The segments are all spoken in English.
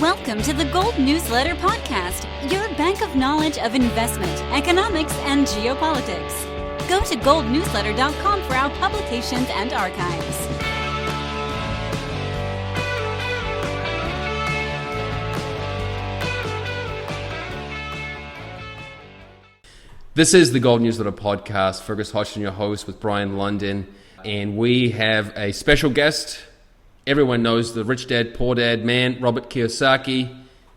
Welcome to the Gold Newsletter Podcast, your bank of knowledge of investment, economics, and geopolitics. Go to goldnewsletter.com for our publications and archives. This is the Gold Newsletter Podcast. Fergus Hodgson, your host, with Brian London. And we have a special guest. Everyone knows the Rich Dad, Poor Dad man, Robert Kiyosaki,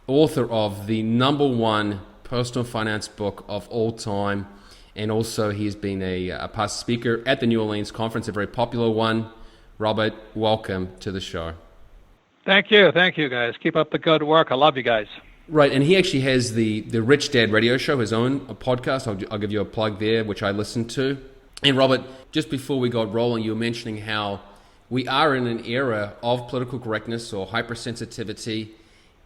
author of the #1 personal finance book of all time. And also he's been a past speaker at the New Orleans conference, a very popular one. Robert, welcome to the show. Thank you guys. Keep up the good work. I love you guys. Right, and he actually has the Rich Dad radio show, his own podcast. I'll give you a plug there, which I listen to. And Robert, just before we got rolling, you were mentioning how we are in an era of political correctness or hypersensitivity.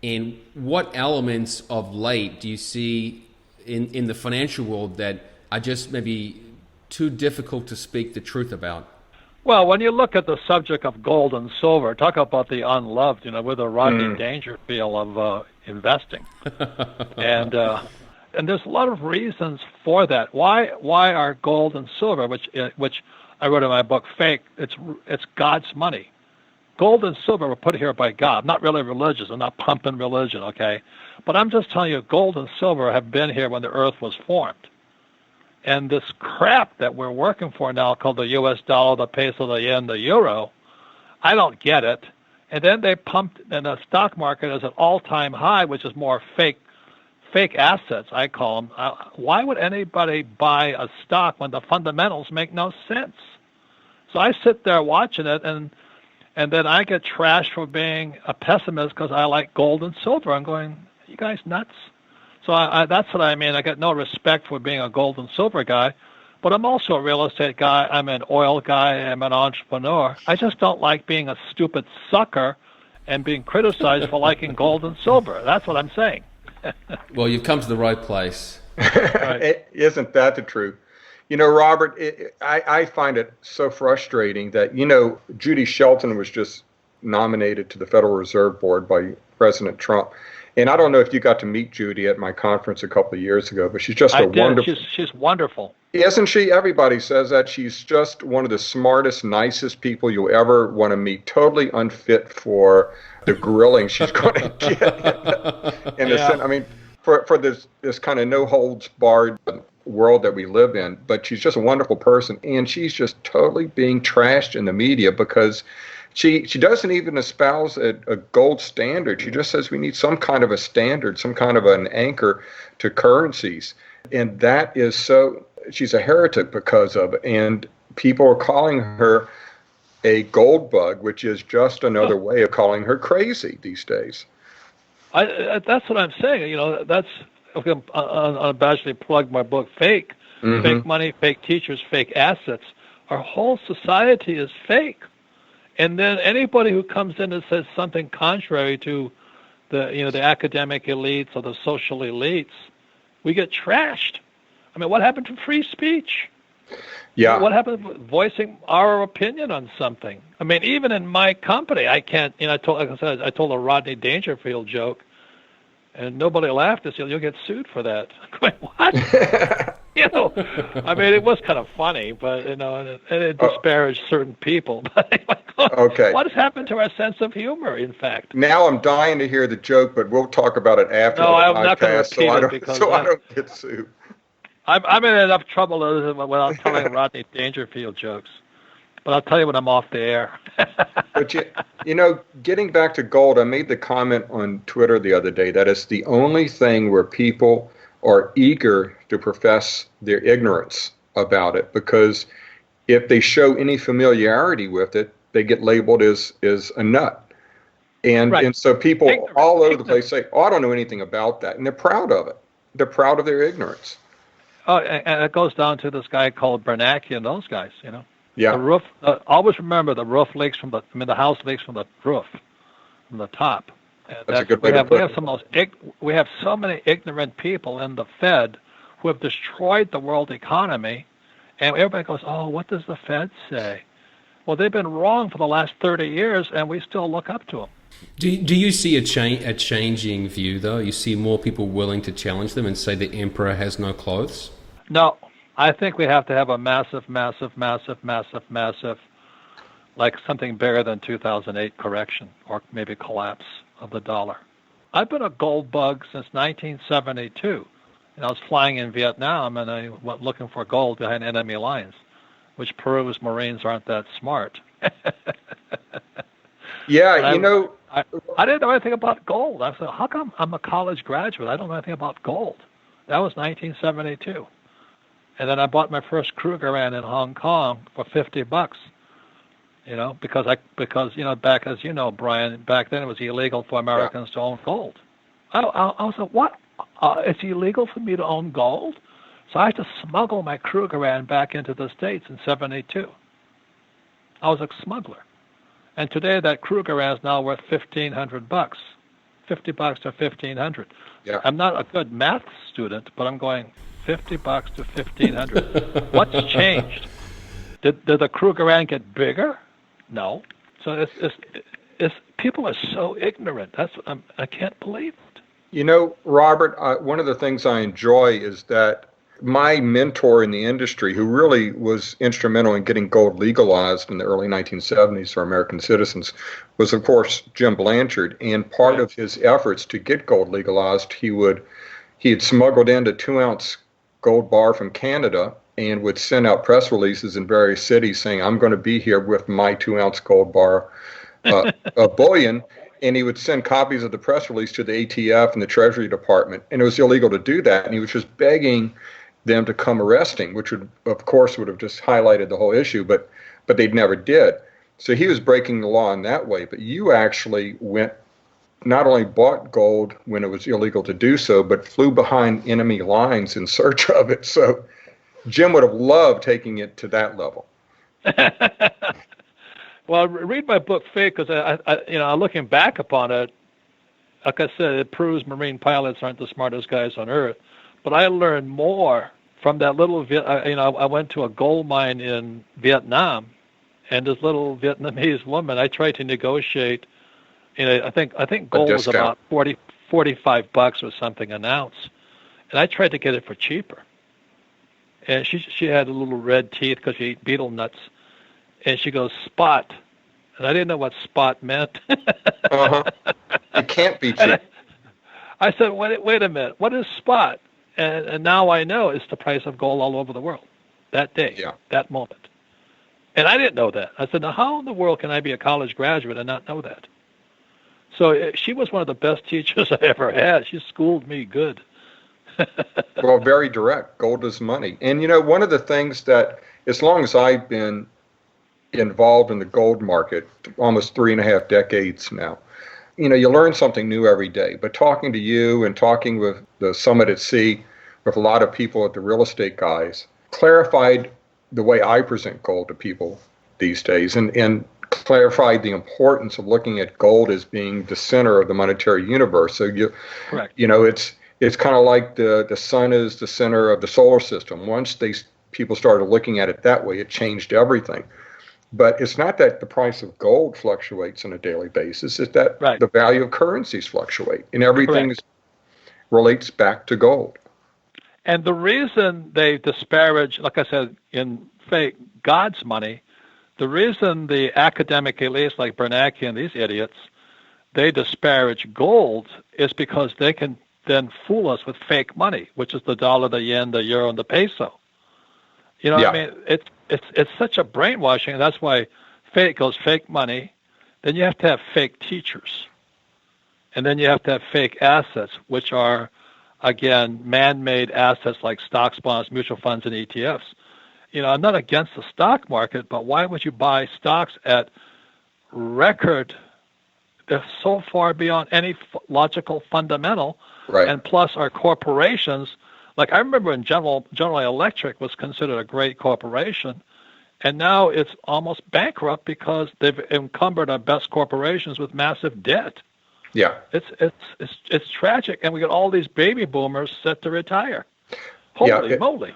And what elements of late do you see in the financial world that are just maybe too difficult to speak the truth about? Well, when you look at the subject of gold and silver, talk about the unloved, with the Rodney Dangerfield of investing. And there's a lot of reasons for that. Why are gold and silver, which I wrote in my book, fake? It's God's money. Gold and silver were put here by God. I'm not really religious. I'm not pumping religion, okay? But I'm just telling you, gold and silver have been here when the earth was formed. And this crap that we're working for now, called the U.S. dollar, the peso, the yen, the euro, I don't get it. And then they pumped, and the stock market is at all-time high, which is more fake assets, I call them. Why would anybody buy a stock when the fundamentals make no sense? So I sit there watching it, and then I get trashed for being a pessimist because I like gold and silver. I'm going, you guys nuts? So that's what I mean. I got no respect for being a gold and silver guy, but I'm also a real estate guy. I'm an oil guy. I'm an entrepreneur. I just don't like being a stupid sucker and being criticized for liking gold and silver. That's what I'm saying. Well, you've come to the right place. Right. Isn't that the truth? Robert, I find it so frustrating that, Judy Shelton was just nominated to the Federal Reserve Board by President Trump. And I don't know if you got to meet Judy at my conference a couple of years ago, but she's just wonderful. She's wonderful. Isn't she? Everybody says that. She's just one of the smartest, nicest people you'll ever want to meet. Totally unfit for the grilling she's going to get. I mean, for this kind of no holds barred world that we live in. But she's just a wonderful person, and she's just totally being trashed in the media because she doesn't even espouse a gold standard. She just says we need some kind of a standard, some kind of an anchor to currencies. And that is so, she's a heretic because of it. And people are calling her a gold bug, which is just another way of calling her crazy these days. That's what I'm saying. That's, okay, I'll unabashedly plug my book, Fake. Fake money, fake teachers, fake assets. Our whole society is fake. And then anybody who comes in and says something contrary to the academic elites or the social elites, we get trashed. I mean, what happened to free speech? Yeah. What happened to voicing our opinion on something? I mean, even in my company, I can't. I told a Rodney Dangerfield joke, and nobody laughed. They said, "You'll get sued for that." I'm going, what? I mean, it was kind of funny, but and it disparaged certain people. Okay. What has happened to our sense of humor? In fact, now I'm dying to hear the joke, but we'll talk about it after the I'm podcast, not going to repeat it because I don't get sued. I'm in enough trouble without telling Rodney Dangerfield jokes. But I'll tell you when I'm off the air. But getting back to gold, I made the comment on Twitter the other day that it's the only thing where people are eager to profess their ignorance about it, because if they show any familiarity with it, they get labeled as a nut. And so people all over the place say, "Oh, I don't know anything about that," and they're proud of it. They're proud of their ignorance. Oh, and it goes down to this guy called Bernanke and those guys, Yeah. The roof. Always remember the roof leaks from the house leaks from the roof, from the top. That's a good way to put it. We have so many ignorant people in the Fed who have destroyed the world economy, and everybody goes, "Oh, what does the Fed say?" Well, they've been wrong for the last 30 years, and we still look up to them. Do you see a changing view, though? You see more people willing to challenge them and say the emperor has no clothes? No, I think we have to have a massive, like something bigger than 2008 correction or maybe collapse of the dollar. I've been a gold bug since 1972. And I was flying in Vietnam, and I went looking for gold behind enemy lines, which proves Marines aren't that smart. Yeah, I didn't know anything about gold. I said, how come I'm a college graduate? I don't know anything about gold. That was 1972. And then I bought my first Krugerrand in Hong Kong for $50. Because back, as you know, Brian, back then it was illegal for Americans to own gold. I was like, what? It's illegal for me to own gold? So I had to smuggle my Krugerrand back into the States in 72. I was a smuggler. And today that Krugerrand is now worth $1,500. $50 to $1,500. Yeah. I'm not a good math student, but I'm going $50 to $1,500. What's changed? Did the Krugerrand get bigger? No. So it's people are so ignorant. I can't believe it. Robert, one of the things I enjoy is that my mentor in the industry, who really was instrumental in getting gold legalized in the early 1970s for American citizens, was, of course, Jim Blanchard. And part of his efforts to get gold legalized, he had smuggled in a 2-ounce gold bar from Canada and would send out press releases in various cities saying, I'm going to be here with my 2-ounce gold bar of bullion. And he would send copies of the press release to the ATF and the Treasury Department. And it was illegal to do that. And he was just begging them to come arrest him, which would have just highlighted the whole issue, but they never did. So he was breaking the law in that way. But you actually not only bought gold when it was illegal to do so, but flew behind enemy lines in search of it. So Jim would have loved taking it to that level. Well, read my book, Fake, because looking back upon it, like I said, it proves Marine pilots aren't the smartest guys on earth. But I learned more from that little. I went to a gold mine in Vietnam, and this little Vietnamese woman. I tried to negotiate. I think gold was about $45 or something an ounce, and I tried to get it for cheaper. And she had a little red teeth because she ate betel nuts. And she goes, spot. And I didn't know what spot meant. It can't be cheap. I said, wait a minute. What is spot? And now I know it's the price of gold all over the world. That day, that moment. And I didn't know that. I said, now how in the world can I be a college graduate and not know that? So she was one of the best teachers I ever had. She schooled me good. Well, very direct. Gold is money. And, one of the things that, as long as I've been involved in the gold market, almost 3.5 decades now, you learn something new every day. But talking to you and talking with the Summit at Sea, with a lot of people at the real estate guys, clarified the way I present gold to people these days, and clarified the importance of looking at gold as being the center of the monetary universe. So Correct. It's kind of like the sun is the center of the solar system. Once people started looking at it that way, it changed everything. But it's not that the price of gold fluctuates on a daily basis. It's that the value of currencies fluctuate, and everything relates back to gold. And the reason they disparage, like I said, in fake God's money, the reason the academic elites like Bernanke and these idiots, they disparage gold is because they can then fool us with fake money, which is the dollar, the yen, the euro, and the peso. I mean, it's such a brainwashing, and that's why fake goes fake money. Then you have to have fake teachers, and then you have to have fake assets, which are, again, man-made assets like stocks, bonds, mutual funds, and ETFs. I'm not against the stock market, but why would you buy stocks at record? They're so far beyond any logical fundamental, and plus our corporations. Like I remember when General Electric was considered a great corporation, and now it's almost bankrupt because they've encumbered our best corporations with massive debt. Yeah, it's tragic, and we got all these baby boomers set to retire. Holy moly!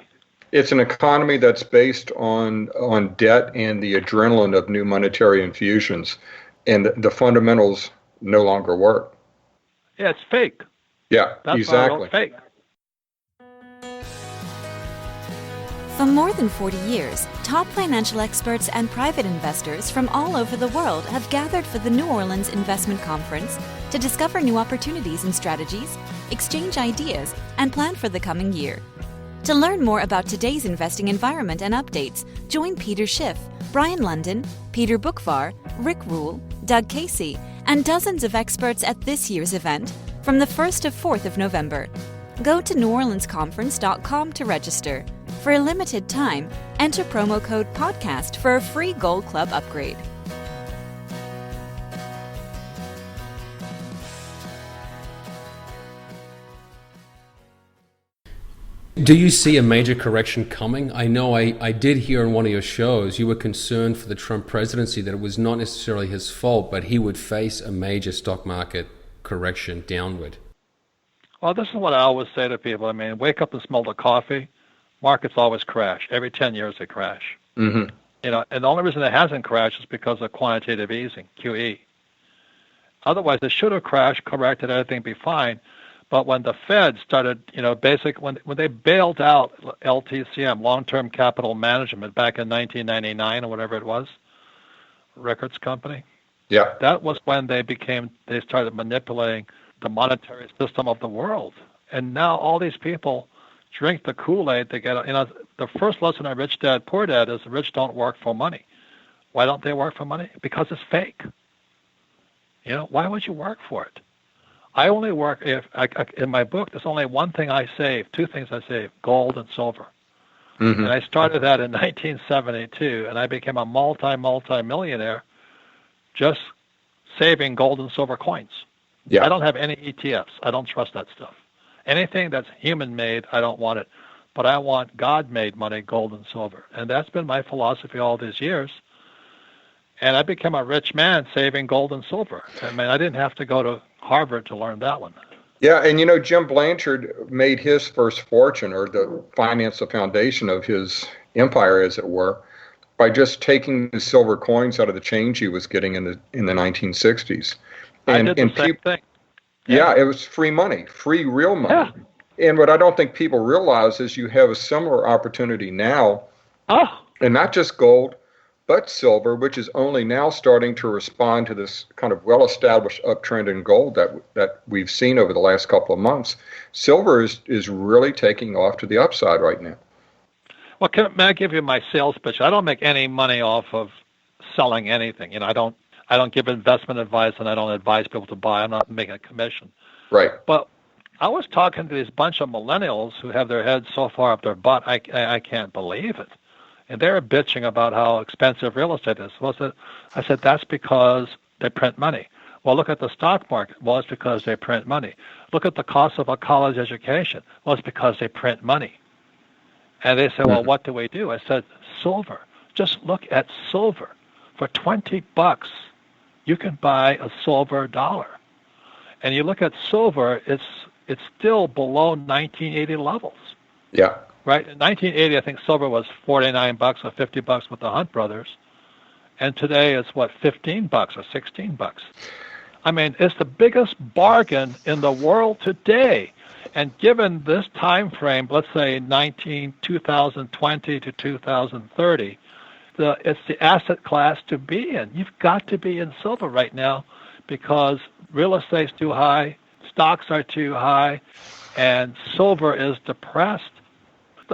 It's an economy that's based on debt and the adrenaline of new monetary infusions, and the fundamentals no longer work. Yeah, it's fake. Yeah, That's exactly. why I wrote fake. For more than 40 years, top financial experts and private investors from all over the world have gathered for the New Orleans Investment Conference to discover new opportunities and strategies, exchange ideas, and plan for the coming year. To learn more about today's investing environment and updates, join Peter Schiff, Brian London, Peter Bookvar, Rick Rule, Doug Casey, and dozens of experts at this year's event from the 1st to 4th of November. Go to neworleansconference.com to register. For a limited time, enter promo code PODCAST for a free Gold Club upgrade. Do you see a major correction coming? I know I did hear on one of your shows you were concerned for the Trump presidency that it was not necessarily his fault, but he would face a major stock market correction downward. Well, this is what I always say to people. I mean, wake up and smell the coffee. Markets always crash. Every 10 years they crash. Mm-hmm. You know, and the only reason it hasn't crashed is because of quantitative easing, QE. Otherwise, it should have crashed, corrected, everything be fine. But when the Fed started, you know, when they bailed out LTCM, long-term capital management, back in 1999 or whatever it was, records company. Yeah. That was when they started manipulating the monetary system of the world. And now all these people drink the Kool-Aid. They get, you know, the first lesson on Rich Dad, Poor Dad is the rich don't work for money. Why don't they work for money? Because it's fake. You know, why would you work for it? I only work in my book, there's only one thing I save, two things I save, gold and silver. Mm-hmm. And I started that in 1972, and I became a multi-millionaire just saving gold and silver coins. Yeah. I don't have any ETFs. I don't trust that stuff. Anything that's human-made, I don't want it. But I want God-made money, gold and silver. And that's been my philosophy all these years. And I became a rich man saving gold and silver. I mean, I didn't have to go to Harvard to learn that one. Yeah, and you know, Jim Blanchard made his first fortune, or the finance, the foundation of his empire, as it were, by just taking the silver coins out of the change he was getting in the 1960s. And I did the same thing. Yeah, it was free money, free real money. Yeah. And what I don't think people realize is you have a similar opportunity now, and not just gold, but silver, which is only now starting to respond to this kind of well-established uptrend in gold that we've seen over the last couple of months. Silver is really taking off to the upside right now. Well, may I give you my sales pitch? I don't make any money off of selling anything. You know, I don't give investment advice, and I don't advise people to buy. I'm not making a commission. Right. But I was talking to this bunch of millennials who have their heads so far up their butt, I can't believe it. And they're bitching about how expensive real estate is. Well, I said, that's because they print money. Well, look at the stock market. Well, it's because they print money. Look at the cost of a college education. Well, it's because they print money. And they said, well, what do we do? I said, silver. Just look at silver. For $20, you can buy a silver dollar. And you look at silver, it's still below 1980 levels. Yeah. Right? In 1980, I think silver was $49 or $50 with the Hunt brothers. And today it's, what, $15 or $16? I mean, it's the biggest bargain in the world today. And given this time frame, let's say 2020 to 2030, it's the asset class to be in. You've got to be in silver right now because real estate's too high, stocks are too high, and silver is depressed.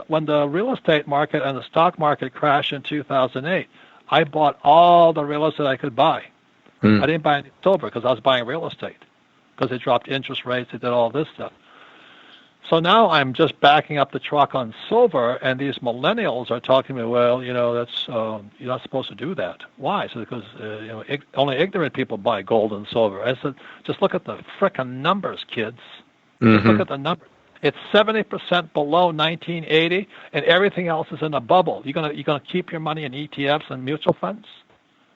When the real estate market and the stock market crashed in 2008, I bought all the real estate I could buy. I didn't buy any silver because I was buying real estate because they dropped interest rates, they did all this stuff. So now I'm just backing up the truck on silver, and these millennials are talking to me, well, you know, that's you're not supposed to do that. Why? So because you know, only ignorant people buy gold and silver. I said, just look at the frickin' numbers, kids. Just look at the numbers. It's 70% below 1980, and everything else is in a bubble. You're gonna keep your money in ETFs and mutual funds?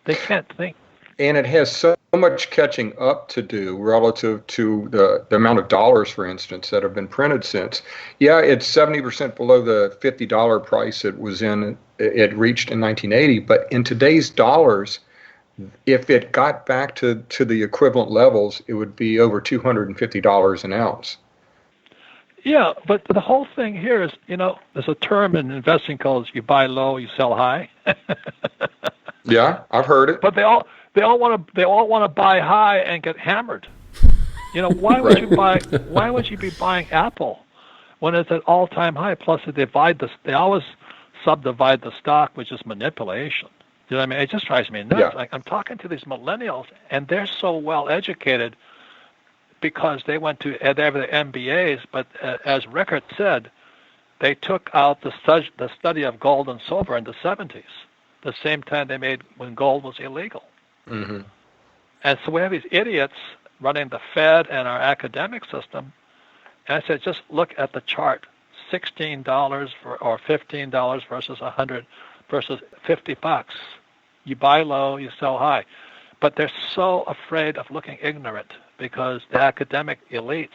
They can't think. And it has so much catching up to do relative to the amount of dollars, for instance, that have been printed since. Yeah, it's 70% below the $50 price it reached in 1980, but in today's dollars, if it got back to the equivalent levels, it would be over $250 an ounce. Yeah, but the whole thing here is, there's a term in investing called you buy low, you sell high. Yeah, I've heard it. But they all want to buy high and get hammered. Why would why would you be buying Apple when it's at all-time high? Plus, they always subdivide the stock, which is manipulation. You know what I mean? It just drives me nuts. Yeah. I'm talking to these millennials, and they're so well educated because they have the MBAs. But as Rickert said, they took out the study of gold and silver in the 70s, the same time they made when gold was illegal. Mm-hmm. And so we have these idiots running the Fed and our academic system. And I said, just look at the chart: $16 or $15 versus $100 versus $50. You buy low, you sell high. But they're so afraid of looking ignorant because the academic elites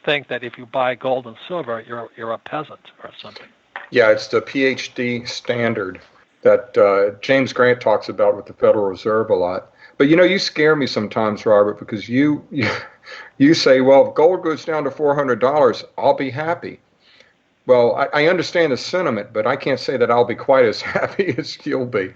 think that if you buy gold and silver, you're a peasant or something. Yeah, it's the PhD standard that James Grant talks about with the Federal Reserve a lot. But you scare me sometimes, Robert, because you say, well, if gold goes down to $400, I'll be happy. Well, I understand the sentiment, but I can't say that I'll be quite as happy as you'll be.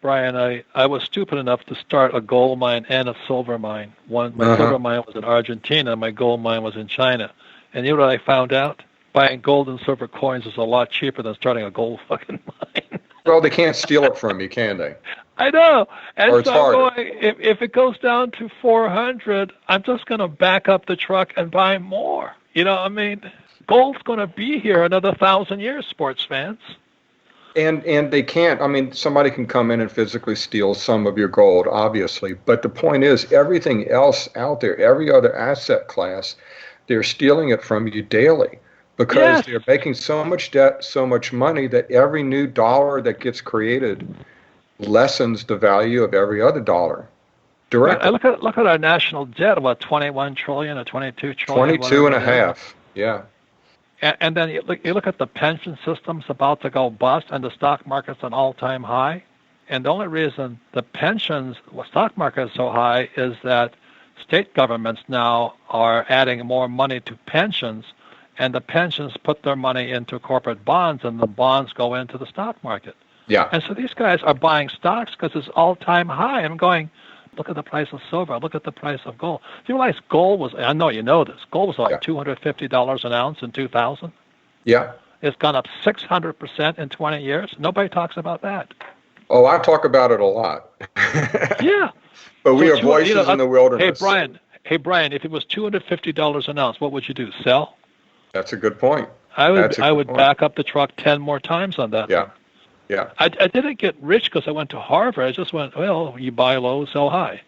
Brian, I was stupid enough to start a gold mine and a silver mine. My silver mine was in Argentina, my gold mine was in China. And you know what I found out? Buying gold and silver coins is a lot cheaper than starting a gold fucking mine. Well, they can't steal it from you, can they? I know. And or it's so I'm harder. going, if it goes down to 400, I'm just going to back up the truck and buy more. Gold's going to be here another 1,000 years, sports fans. And they can't. Somebody can come in and physically steal some of your gold, obviously. But the point is, everything else out there, every other asset class, they're stealing it from you daily because they're making so much debt, so much money that every new dollar that gets created lessens the value of every other dollar directly. Look at our national debt, what, 21 trillion or 22 trillion? 22 and a half, yeah. And then you look at the pension system's about to go bust, and the stock market's an all-time high. And the only reason the stock market is so high is that state governments now are adding more money to pensions, and the pensions put their money into corporate bonds, and the bonds go into the stock market. Yeah. And so these guys are buying stocks because it's all-time high. I'm going, look at the price of silver. Look at the price of gold. Do you realize gold was, I know you know this, gold was like $250 an ounce in 2000? Yeah. It's gone up 600% in 20 years. Nobody talks about that. Oh, I talk about it a lot. Yeah. But we are voices in the wilderness. Hey, Brian, if it was $250 an ounce, what would you do? Sell? That's a good point. I would back up the truck 10 more times on that. Yeah. Yeah. I didn't get rich because I went to Harvard. I just went, well, you buy low, sell high.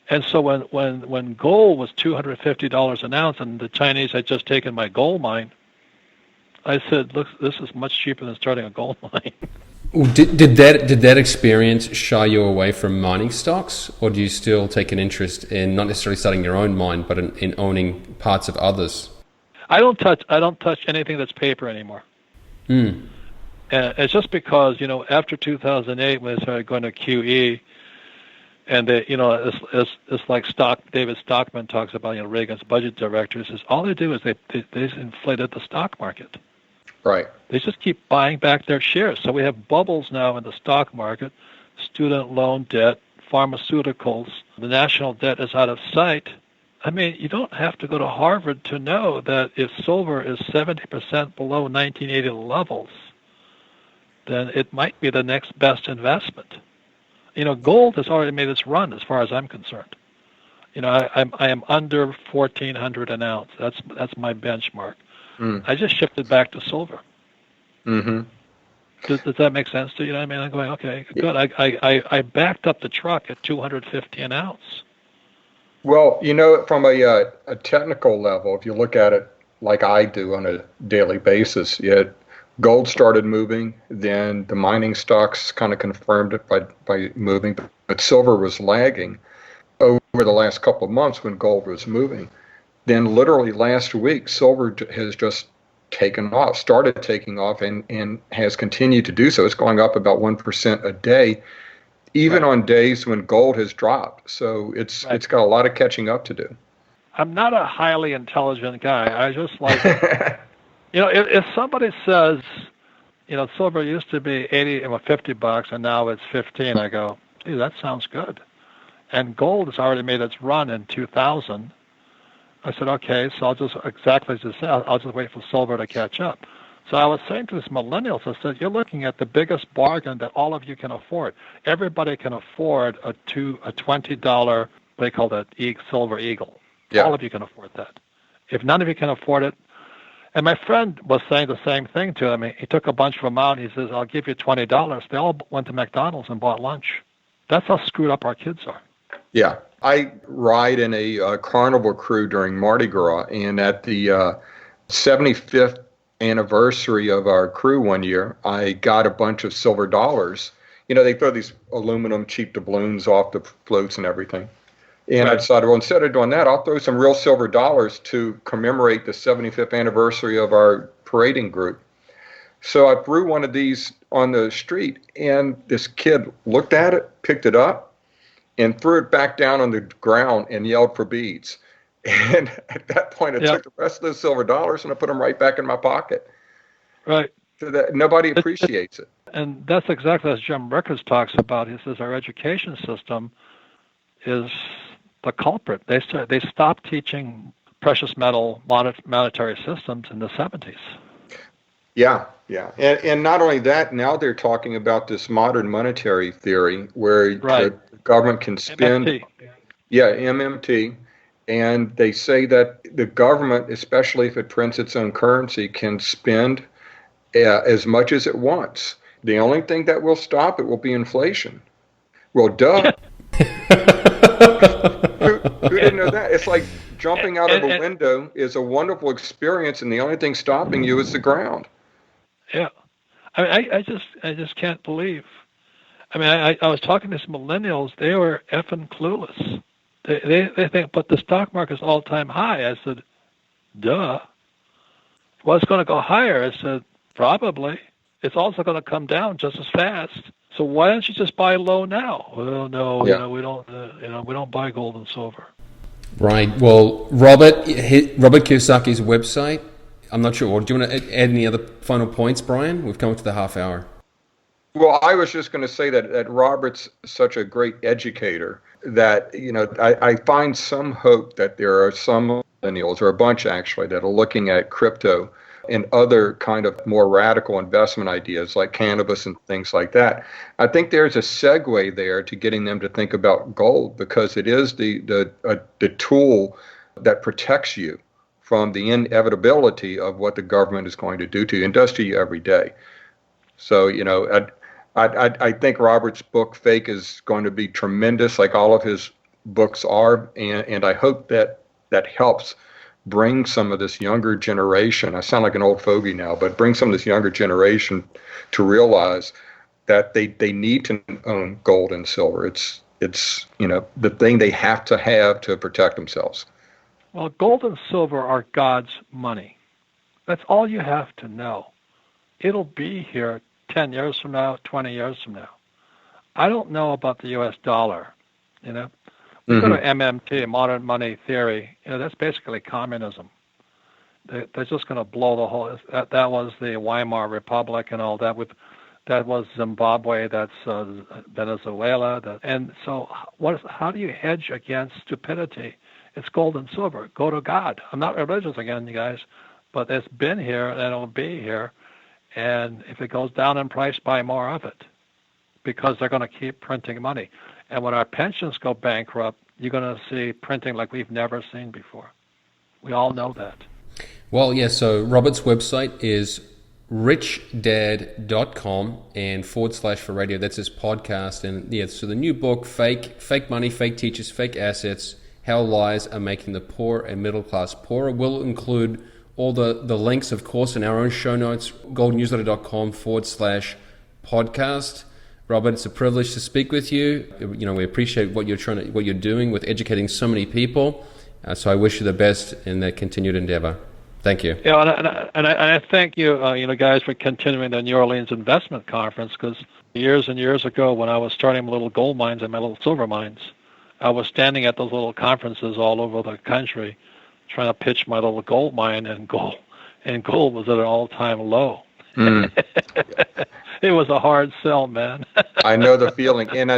And so when gold was $250 an ounce and the Chinese had just taken my gold mine, I said, look, this is much cheaper than starting a gold mine. Did that experience shy you away from mining stocks, or do you still take an interest in not necessarily starting your own mine, but in owning parts of others? I don't touch anything that's paper anymore. It's just because, after 2008, when they started going to QE, and it's like David Stockman talks about, Reagan's budget directors, is all they do is they inflated the stock market. Right. They just keep buying back their shares. So we have bubbles now in the stock market, student loan debt, pharmaceuticals. The national debt is out of sight. You don't have to go to Harvard to know that if silver is 70% below 1980 levels, then it might be the next best investment. Gold has already made its run as far as I'm concerned. I am under 1,400 an ounce. That's my benchmark. I just shifted back to silver. Mm-hmm. Does that make sense to you? I'm going, okay, good. I backed up the truck at 250 an ounce. Well, from a technical level, if you look at it like I do on a daily basis, gold started moving, then the mining stocks kind of confirmed it by moving, but silver was lagging over the last couple of months when gold was moving. Then literally last week, silver has just started taking off and has continued to do so. It's going up about 1% a day. even on days when gold has dropped. So it's got a lot of catching up to do. I'm not a highly intelligent guy. I just like, if somebody says, silver used to be $50 and now it's 15, I go, gee, that sounds good. And gold has already made its run in 2000. I said, okay, so I'll just wait for silver to catch up. So I was saying to these millennials, I said, you're looking at the biggest bargain that all of you can afford. Everybody can afford a $20, they call that silver eagle. Yeah. All of you can afford that. If none of you can afford it, and my friend was saying the same thing to him. He took a bunch of them out. He says, I'll give you $20. They all went to McDonald's and bought lunch. That's how screwed up our kids are. Yeah. I ride in a carnival crew during Mardi Gras, and at the 75th anniversary of our crew one year, I got a bunch of silver dollars. They throw these aluminum cheap doubloons off the floats and everything. And I decided, well, instead of doing that, I'll throw some real silver dollars to commemorate the 75th anniversary of our parading group. So I threw one of these on the street, and this kid looked at it, picked it up, and threw it back down on the ground and yelled for beads. And at that point, I took the rest of those silver dollars and I put them right back in my pocket. Right. So that nobody appreciates it. And that's exactly as Jim Rickards talks about. He says our education system is the culprit. They stopped teaching precious metal monetary systems in the 70s. Yeah. And not only that, now they're talking about this modern monetary theory where the government can spend... MMT. Yeah, MMT. And they say that the government, especially if it prints its own currency, can spend as much as it wants. The only thing that will stop it will be inflation. Well, duh. Who didn't know that? It's like jumping out of a window is a wonderful experience, and the only thing stopping you is the ground. Yeah. I just can't believe. I was talking to some millennials. They were effing clueless. They think, but the stock market's all-time high. I said, duh. Well, it's going to go higher. I said, probably. It's also going to come down just as fast. So why don't you just buy low now? Well, no, we don't buy gold and silver. Right. Well, Robert Kiyosaki's website. I'm not sure. Do you want to add any other final points, Brian? We've come up to the half hour. Well, I was just going to say that Robert's such a great educator that, I find some hope that there are some millennials, or a bunch actually, that are looking at crypto and other kind of more radical investment ideas like cannabis and things like that. I think there's a segue there to getting them to think about gold, because it is the tool that protects you from the inevitability of what the government is going to do to you and does to you every day. So, I think Robert's book, Fake, is going to be tremendous, like all of his books are, and I hope that helps bring some of this younger generation, I sound like an old fogey now, but bring some of this younger generation to realize that they need to own gold and silver. It's the thing they have to protect themselves. Well, gold and silver are God's money. That's all you have to know. It'll be here 10 years from now, 20 years from now. I don't know about the U.S. dollar, We go to MMT, modern money theory. That's basically communism. They're just going to blow the whole... That was the Weimar Republic and all that. That was Zimbabwe. That's Venezuela. And so how do you hedge against stupidity? It's gold and silver. Go to God. I'm not religious again, you guys, but it's been here and it'll be here. And if it goes down in price, buy more of it, because they're going to keep printing money. And when our pensions go bankrupt, you're going to see printing like we've never seen before. We all know that. Well, yeah, so Robert's website is richdad.com and / for radio. That's his podcast. And yeah, so the new book, Fake Money, Fake Teachers, Fake Assets, How Lies Are Making the Poor and Middle Class Poorer, will include all the links, of course, in our own show notes, goldnewsletter.com / podcast. Robert, it's a privilege to speak with you. We appreciate what you're doing with educating so many people. So I wish you the best in that continued endeavor. Thank you. Yeah, and I thank you, guys, for continuing the New Orleans Investment Conference, because years and years ago, when I was starting my little gold mines and my little silver mines, I was standing at those little conferences all over the country, trying to pitch my little gold mine, and gold was at an all-time low. Mm. It was a hard sell, man. I know the feeling, and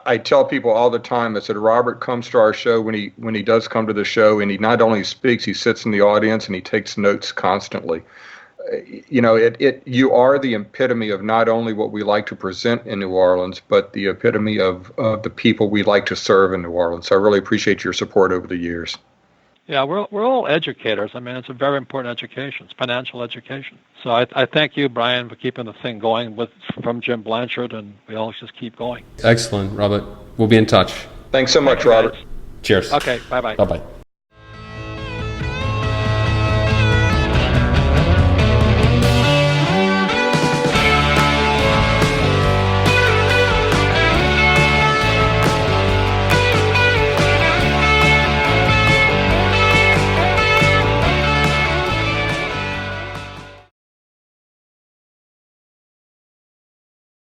I tell people all the time. I said, Robert comes to our show when he does come to the show, and he not only speaks, he sits in the audience and he takes notes constantly. You are the epitome of not only what we like to present in New Orleans, but the epitome of the people we like to serve in New Orleans. So I really appreciate your support over the years. Yeah, we're all educators. I mean, it's a very important education. It's financial education. So I thank you, Brian, for keeping the thing going from Jim Blanchard, and we all just keep going. Excellent, Robert. We'll be in touch. Thanks so much, Robert. Cheers. Okay, bye-bye. Bye-bye.